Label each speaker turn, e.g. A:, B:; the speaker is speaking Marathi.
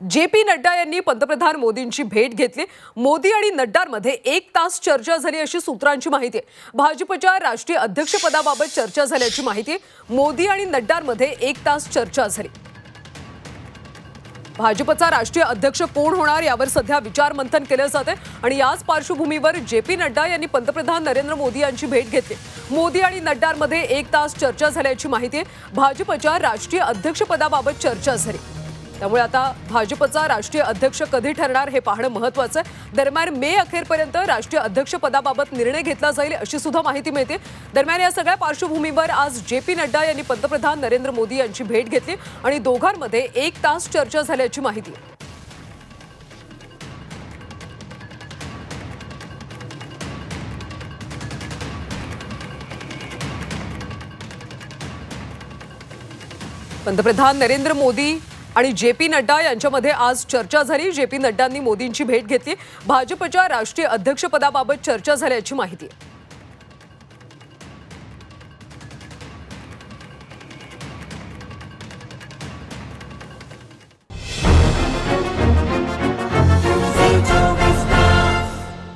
A: जे.पी. नड्डा यांनी पंतप्रधान मोदींची भेट घेतली। मोदी आणि नड्डांमध्ये 1 तास चर्चा झाली अशी सूत्रांची माहिती आहे। भाजपच्या राष्ट्रीय अध्यक्षपदाबाबत चर्चा झाल्याची माहिती आहे। मोदी आणि नड्डांमध्ये 1 तास चर्चा झाली। भाजपचा राष्ट्रीय अध्यक्ष कोण होणार यावर सध्या विचारमंथन केले जाते आणि याच पार्श्वभूमीवर जे.पी. नड्डा यांनी पंतप्रधान नरेंद्र मोदी यांची भेट घेतली। मोदी आणि नड्डांमध्ये 1 तास चर्चा झाल्याची माहिती आहे। भाजपच्या राष्ट्रीय अध्यक्षपदाबाबत चर्चा झाली। त्यामुळे आता भाजपचा राष्ट्रीय अध्यक्ष कधी ठरणार हे पाहणं महत्त्वाचं आहे। दरम्यान मे अखेरपर्यंत राष्ट्रीय अध्यक्षपदाबाबत निर्णय घेतला जाईल अशी सुद्धा माहिती मिळते। दरम्यान या सगळ्या पार्श्वभूमीवर आज जे.पी. नड्डा यांनी पंतप्रधान नरेंद्र मोदी यांची भेट घेतली आणि दोघांमध्ये 1 तास चर्चा झाल्याची माहिती आहे। पंतप्रधान नरेंद्र मोदी आणि जे.पी. नड्डा यांच्यामध्ये आज चर्चा झाली। जे.पी. नड्डांनी मोदींची भेट घेतली। भाजपच्या राष्ट्रीय अध्यक्षपदाबाबत चर्चा झाल्याची माहिती आहे।